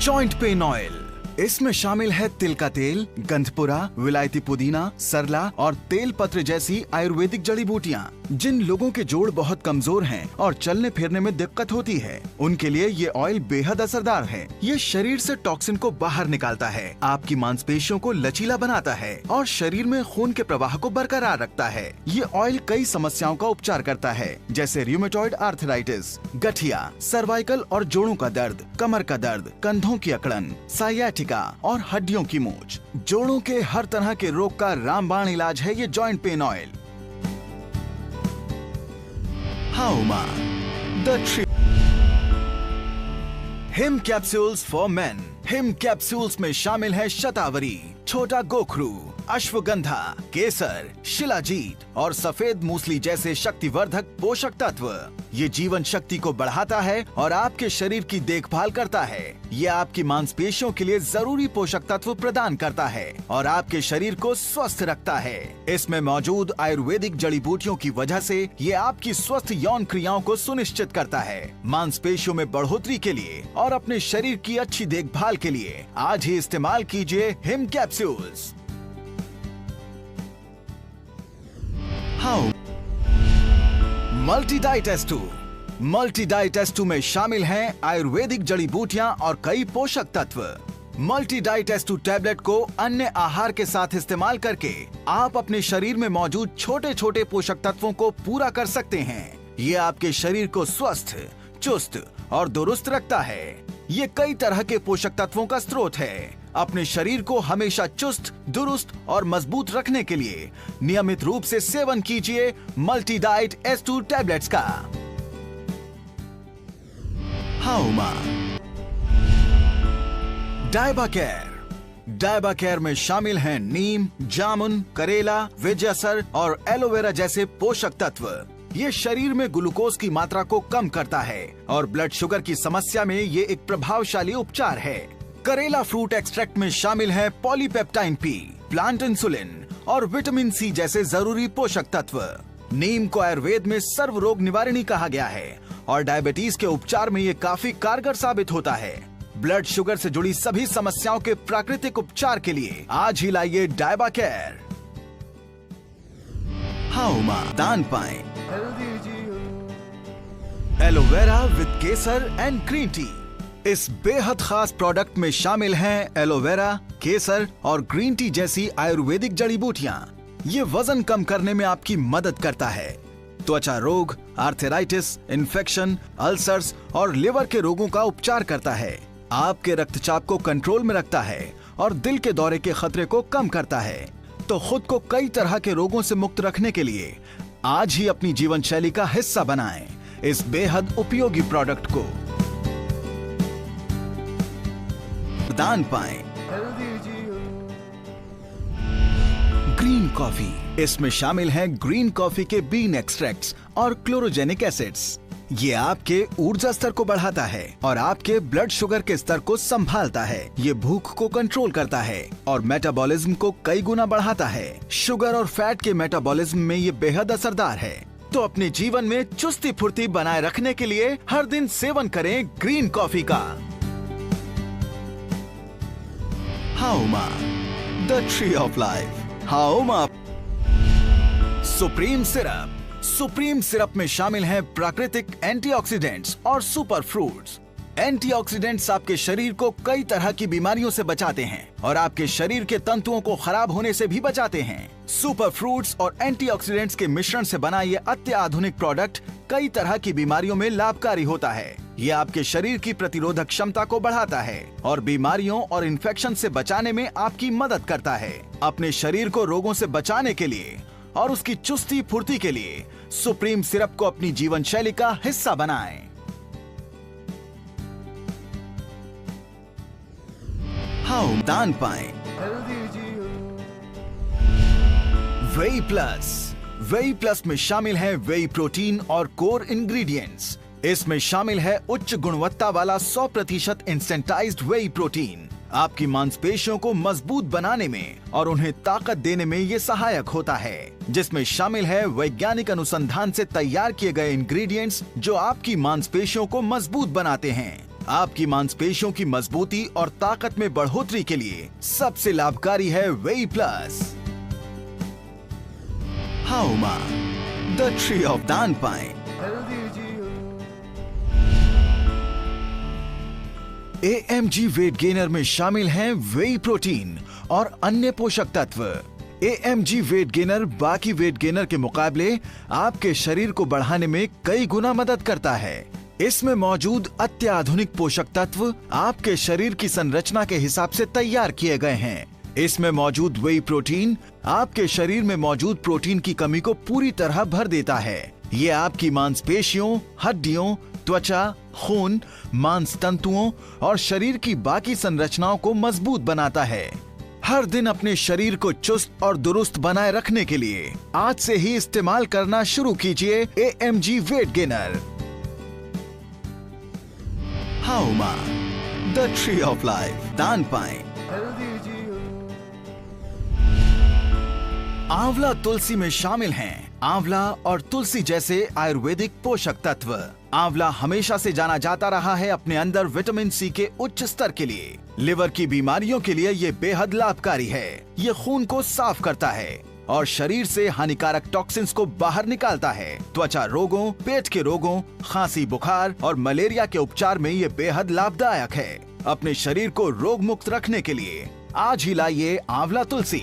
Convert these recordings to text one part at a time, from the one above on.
Joint pain oil. इसमें शामिल है तिल का तेल, गंधपुरा, विलायती पुदीना, सरला और तेल पत्र जैसी आयुर्वेदिक जड़ी बूटियाँ। जिन लोगों के जोड़ बहुत कमजोर हैं और चलने फिरने में दिक्कत होती है, उनके लिए ये ऑयल बेहद असरदार है। ये शरीर से टॉक्सिन को बाहर निकालता है, आपकी मांसपेशियों को लचीला बनाता है और शरीर में खून के प्रवाह को बरकरार रखता है। ये ऑयल कई समस्याओं का उपचार करता है, जैसे रूमेटॉइड आर्थराइटिस, गठिया, सर्वाइकल और जोड़ों का दर्द, कमर का दर्द, कंधों की अकड़न, साइयाटिका और हड्डियों की मूंछ। जोड़ों के हर तरह के रोग का रामबाण इलाज है ये joint pain oil. Hauma the tree. Him capsules for men. Him capsules में शामिल है शतावरी, छोटा गोखरू, अश्वगंधा, केसर, शिलाजीत और सफेद मूसली जैसे शक्तिवर्धक पोषक तत्व। ये जीवन शक्ति को बढ़ाता है और आपके शरीर की देखभाल करता है। ये आपकी मांसपेशियों के लिए जरूरी पोषक तत्व प्रदान करता है और आपके शरीर को स्वस्थ रखता है। इसमें मौजूद आयुर्वेदिक जड़ी बूटियों की वजह से ये आपकी स्वस्थ यौन क्रियाओं को सुनिश्चित करता है। मांसपेशियों में बढ़ोतरी के लिए और अपने शरीर की अच्छी देखभाल के लिए आज ही इस्तेमाल कीजिए him capsules. Multi diet S2। Multi diet S2 में शामिल हैं आयुर्वेदिक जड़ी बूटियां और कई पोषक तत्व। मल्टी डाइट S2 टैबलेट को अन्य आहार के साथ इस्तेमाल करके आप अपने शरीर में मौजूद छोटे छोटे पोषक तत्वों को पूरा कर सकते हैं। ये आपके शरीर को स्वस्थ, चुस्त और दुरुस्त रखता है। ये कई तरह के पोषक तत्वों का स्रोत है। अपने शरीर को हमेशा चुस्त, दुरुस्त और मजबूत रखने के लिए नियमित रूप से सेवन कीजिए मल्टी डाइट S2 टैबलेट्स का। हाउमा डायबाकेयर। डायबाकेयर में शामिल हैं नीम, जामुन, करेला, विजयसर और एलोवेरा जैसे पोषक तत्व। ये शरीर में ग्लूकोज की मात्रा को कम करता है और ब्लड शुगर की समस्या में ये एक प्रभावशाली उपचार है। करेला फ्रूट एक्सट्रैक्ट में शामिल है पॉलीपेप्टाइन P, प्लांट इंसुलिन और विटामिन C जैसे जरूरी पोषक तत्व। नीम को आयुर्वेद में सर्व रोग निवारणी कहा गया है और डायबिटीज के उपचार में ये काफी कारगर साबित होता है। ब्लड शुगर से जुड़ी सभी समस्याओं के प्राकृतिक उपचार के लिए आज ही लाइए डायबाकेयर। हाउमा दान पाएं। Aloe vera with Kesar and green tea. इस बेहद खास प्रोडक्ट में शामिल हैं एलोवेरा, केसर और ग्रीन टी जैसी आयुर्वेदिक जड़ी बूटियां। ये वजन कम करने में आपकी मदद करता है। त्वचा रोग, आर्थराइटिस, इन्फेक्शन, अल्सर्स और लिवर के रोगों का उपचार करता है। आपके रक्तचाप को कंट्रोल में रखता है और दिल के दौरे के खतरे को कम करता है। तो खुद को कई तरह के रोगों से मुक्त रखने के लिए आज ही अपनी जीवन शैली का हिस्सा बनाएं इस बेहद उपयोगी प्रोडक्ट को। दान पाएं। Green coffee. इसमें शामिल है ग्रीन कॉफी के बीन एक्सट्रैक्ट्स और क्लोरोजेनिक एसिड्स। ये आपके ऊर्जा स्तर को बढ़ाता है और आपके ब्लड शुगर के स्तर को संभालता है। ये भूख को कंट्रोल करता है और मेटाबॉलिज्म को कई गुना बढ़ाता है। शुगर और फैट के मेटाबॉलिज्म में ये बेहद असरदार है। तो अपने जीवन में चुस्ती फुर्ती बनाए रखने के लिए हर दिन सेवन करें ग्रीन कॉफी का। Hauma the tree of life. Hauma supreme syrup. Supreme syrup में शामिल हैं प्राकृतिक एंटीऑक्सीडेंट्स और सुपर फ्रूट्स। एंटीऑक्सीडेंट्स आपके शरीर को कई तरह की बीमारियों से बचाते हैं और आपके शरीर के तंतुओं को खराब होने से भी बचाते हैं। सुपर फ्रूट्स और एंटीऑक्सीडेंट्स के मिश्रण से बना ये अत्याधुनिक प्रोडक्ट कई तरह की बीमारियों में लाभकारी होता है। ये आपके शरीर की प्रतिरोधक क्षमता को बढ़ाता है और बीमारियों और इन्फेक्शन से बचाने में आपकी मदद करता है। अपने शरीर को रोगों से बचाने के लिए और उसकी चुस्ती फुर्ती के लिए सुप्रीम सिरप को अपनी जीवन शैली का हिस्सा बनाएं। हाउ दान पाएं। वेई प्लस। वेई प्लस में शामिल है वेई प्रोटीन और कोर इंग्रेडिएंट्स। इसमें शामिल है उच्च गुणवत्ता वाला 100% इंस्टेंटाइज्ड वेई प्रोटीन। आपकी मांसपेशियों को मजबूत बनाने में और उन्हें ताकत देने में ये सहायक होता है, जिसमें शामिल है वैज्ञानिक अनुसंधान से तैयार किए गए इंग्रेडिएंट्स जो आपकी मांसपेशियों को मजबूत बनाते हैं। आपकी मांसपेशियों की मजबूती और ताकत में बढ़ोतरी के लिए सबसे लाभकारी है वेई प्लस। हाउमा, द ट्री ऑफ दान पाइन। AMG वेट गेनर में शामिल हैं वेई प्रोटीन और अन्य पोषक तत्व। AMG वेट गेनर बाकी वेट गेनर के मुकाबले आपके शरीर को बढ़ाने में कई गुना मदद करता है। इसमें मौजूद अत्याधुनिक पोषक तत्व आपके शरीर की संरचना के हिसाब से तैयार किए गए हैं। इसमें मौजूद वेई प्रोटीन आपके शरीर में मौजूद प्रोटीन की कमी को पूरी तरह भर देता है। ये आपकी मांसपेशियों, हड्डियों, त्वचा, खून, मांस तंतुओं और शरीर की बाकी संरचनाओं को मजबूत बनाता है। हर दिन अपने शरीर को चुस्त और दुरुस्त बनाए रखने के लिए आज से ही इस्तेमाल करना शुरू कीजिए AMG weight gainer. Hauma, the tree of life, दान पाइन। आंवला तुलसी में शामिल हैं आंवला और तुलसी जैसे आयुर्वेदिक पोषक तत्व। आंवला हमेशा से जाना जाता रहा है अपने अंदर विटामिन सी के उच्च स्तर के लिए। लिवर की बीमारियों के लिए ये बेहद लाभकारी है। ये खून को साफ करता है और शरीर से हानिकारक टॉक्सिन्स को बाहर निकालता है। त्वचा रोगों, पेट के रोगों, खांसी, बुखार और मलेरिया के उपचार में ये बेहद लाभदायक है। अपने शरीर को रोग मुक्त रखने के लिए आज ही लाइए Amla Tulsi.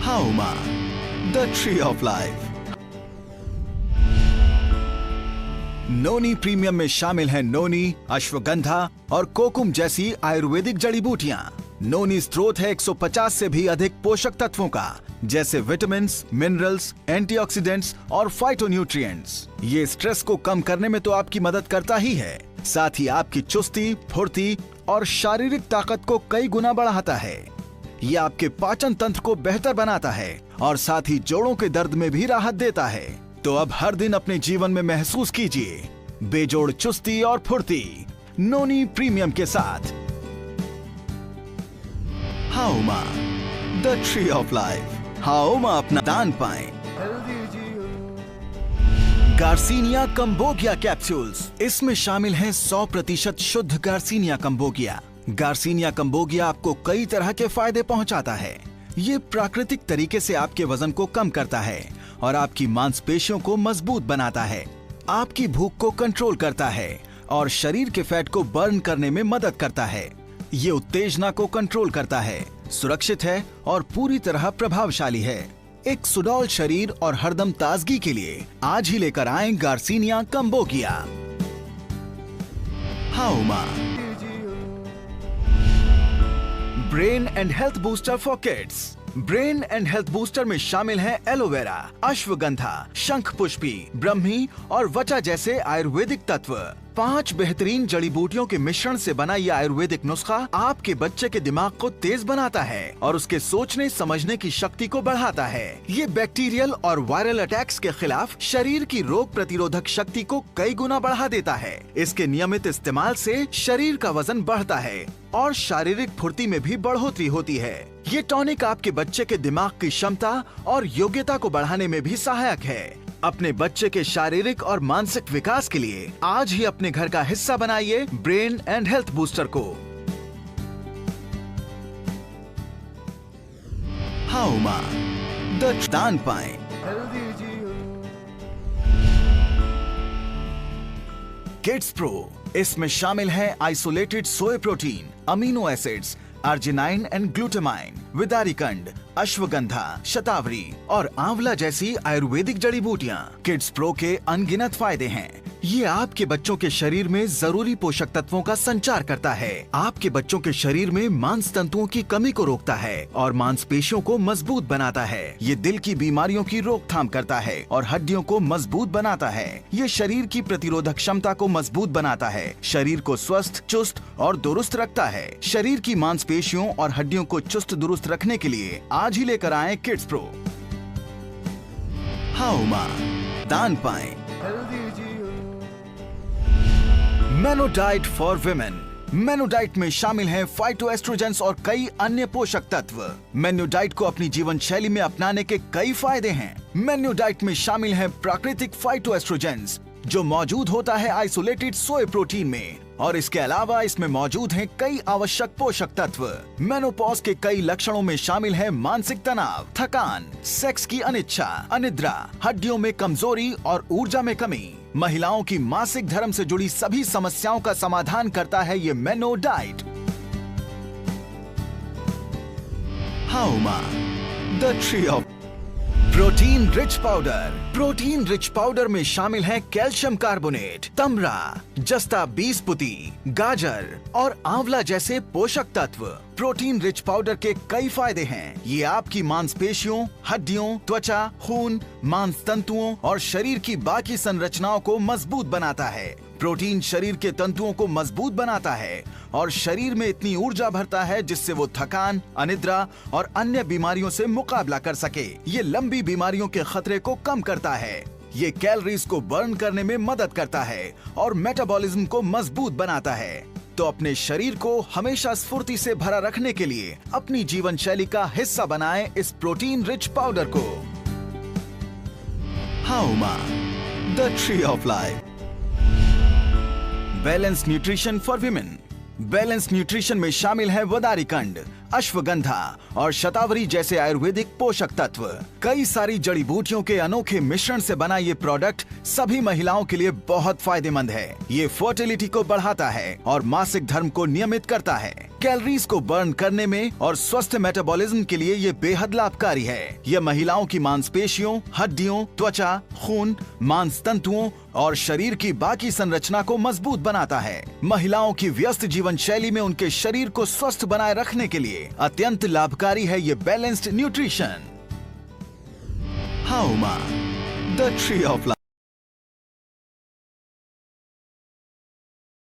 Hauma, the tree of life. Noni premium में शामिल है नोनी, अश्वगंधा और कोकुम जैसी आयुर्वेदिक जड़ी बूटियां। नोनी स्रोत है 150 से भी अधिक पोषक तत्वों का, जैसे विटामिन्स, मिनरल्स, एंटीऑक्सीडेंट्स और फाइटोन्यूट्रिएंट्स। ये स्ट्रेस को कम करने में तो आपकी मदद करता ही है, साथ ही आपकी चुस्ती, फुर्ती और शारीरिक ताकत को कई गुना बढ़ाता है। ये आपके पाचन तंत्र को बेहतर बनाता है और साथ ही जोड़ों के दर्द में भी राहत देता है। तो अब हर दिन अपने जीवन में महसूस कीजिए बेजोड़ चुस्ती और फुर्ती नोनी प्रीमियम के साथ। हाउमा, द ट्री ऑफ लाइफ। हाउमा, अपना दान पाएं। गार्सिनिया कंबोगिया कैप्सूल्स, इसमें शामिल हैं 100% शुद्ध गार्सिनिया कंबोगिया। गार्सिनिया कंबोगिया आपको कई तरह के फायदे पहुंचाता है। ये प्राकृतिक तरीके से आपके वजन को कम करता है और आपकी मांसपेशियों को मजबूत बनाता है। आपकी भूख को कंट्रोल करता है और शरीर के फैट को बर्न करने में मदद करता है। ये उत्तेजना को कंट्रोल करता है, सुरक्षित है और पूरी तरह प्रभावशाली है। एक सुडौल शरीर और हरदम ताजगी के लिए आज ही लेकर आएं garcinia cambogia. Hauma, brain and health booster for kids. Brain and health booster में शामिल हैं एलोवेरा, अश्वगंधा, शंख पुष्पी, ब्रह्मी और वचा जैसे आयुर्वेदिक तत्व। 5 बेहतरीन जड़ी बूटियों के मिश्रण से बना यह आयुर्वेदिक नुस्खा आपके बच्चे के दिमाग को तेज बनाता है और उसके सोचने समझने की शक्ति को बढ़ाता है। ये बैक्टीरियल और वायरल अटैक्स के खिलाफ शरीर की रोग प्रतिरोधक शक्ति को कई गुना बढ़ा देता है। इसके नियमित इस्तेमाल से शरीर का वजन बढ़ता है और शारीरिक फुर्ती में भी बढ़ोतरी होती है। ये टॉनिक आपके बच्चे के दिमाग की क्षमता और योग्यता को बढ़ाने में भी सहायक है। अपने बच्चे के शारीरिक और मानसिक विकास के लिए आज ही अपने घर का हिस्सा बनाइए ब्रेन एंड हेल्थ बूस्टर को। हाउमा, द दान पाएं। किड्स प्रो, इसमें शामिल है isolated soy protein, amino acids, arginine and glutamine, विदारिकंड, अश्वगंधा, शतावरी और आंवला जैसी आयुर्वेदिक जड़ी बूटियां। किड्स प्रो के अनगिनत फायदे हैं। ये आपके बच्चों के शरीर में जरूरी पोषक तत्वों का संचार करता है, आपके बच्चों के शरीर में मांस तंतुओं की कमी को रोकता है और मांसपेशियों को मजबूत बनाता है। ये दिल की बीमारियों की रोकथाम करता है और हड्डियों को मजबूत बनाता है। ये शरीर की प्रतिरोधक क्षमता को मजबूत बनाता है, शरीर को स्वस्थ, चुस्त और दुरुस्त रखता है। शरीर की मांसपेशियों और हड्डियों को चुस्त दुरुस्त रखने के लिए आज ही लेकर आएं किड्स प्रो। हाउमा, दान पाएं। मेनोडाइट फॉर विमेन। मेनोडाइट में शामिल हैं फाइटोएस्ट्रोजेंस और कई अन्य पोषक तत्व। मेनोडाइट को अपनी जीवन शैली में अपनाने के कई फायदे हैं। मेनोडाइट में शामिल हैं प्राकृतिक फाइटोएस्ट्रोजेंस जो मौजूद होता है आइसोलेटेड सोए प्रोटीन में, और इसके अलावा इसमें मौजूद हैं कई आवश्यक पोषक तत्व। मेनोपॉज के कई लक्षणों में शामिल है मानसिक तनाव, थकान, सेक्स की अनिच्छा, अनिद्रा, हड्डियों में कमजोरी और ऊर्जा में कमी। महिलाओं की मासिक धर्म से जुड़ी सभी समस्याओं का समाधान करता है ये meno diet. Hauma, the tree of protein rich powder. Protein rich powder में शामिल है कैल्शियम कार्बोनेट, तमरा, जस्ता बीसपुती, गाजर और आंवला जैसे पोषक तत्व। प्रोटीन रिच पाउडर के कई फायदे हैं। ये आपकी मांसपेशियों, हड्डियों, त्वचा, खून, मांस तंतुओं और शरीर की बाकी संरचनाओं को मजबूत बनाता है। प्रोटीन शरीर के तंतुओं को मजबूत बनाता है और शरीर में इतनी ऊर्जा भरता है जिससे वो थकान, अनिद्रा और अन्य बीमारियों से मुकाबला कर सके। ये लंबी बीमारियों के खतरे को कम करता है। ये कैलोरीज को बर्न करने में मदद करता है और मेटाबॉलिज्म को मजबूत बनाता है। तो अपने शरीर को हमेशा स्फूर्ति से भरा रखने के लिए अपनी जीवन शैली का हिस्सा बनाएं इस प्रोटीन रिच पाउडर को। Hauma, the tree of life. Balance nutrition for women. Balance nutrition में शामिल है वदारीकंड, अश्वगंधा और शतावरी जैसे आयुर्वेदिक पोषक तत्व। कई सारी जड़ी बूटियों के अनोखे मिश्रण से बना ये प्रोडक्ट सभी महिलाओं के लिए बहुत फायदेमंद है। ये फर्टिलिटी को बढ़ाता है और मासिक धर्म को नियमित करता है। कैलोरीज को बर्न करने में और स्वस्थ मेटाबॉलिज्म के लिए ये बेहद लाभकारी है। यह महिलाओं की मांसपेशियों, हड्डियों, त्वचा, खून, मांस तंतुओं और शरीर की बाकी संरचना को मजबूत बनाता है। महिलाओं की व्यस्त जीवन शैली में उनके शरीर को स्वस्थ बनाए रखने के लिए अत्यंत लाभकारी है ये balanced nutrition. Hauma, the tree of life.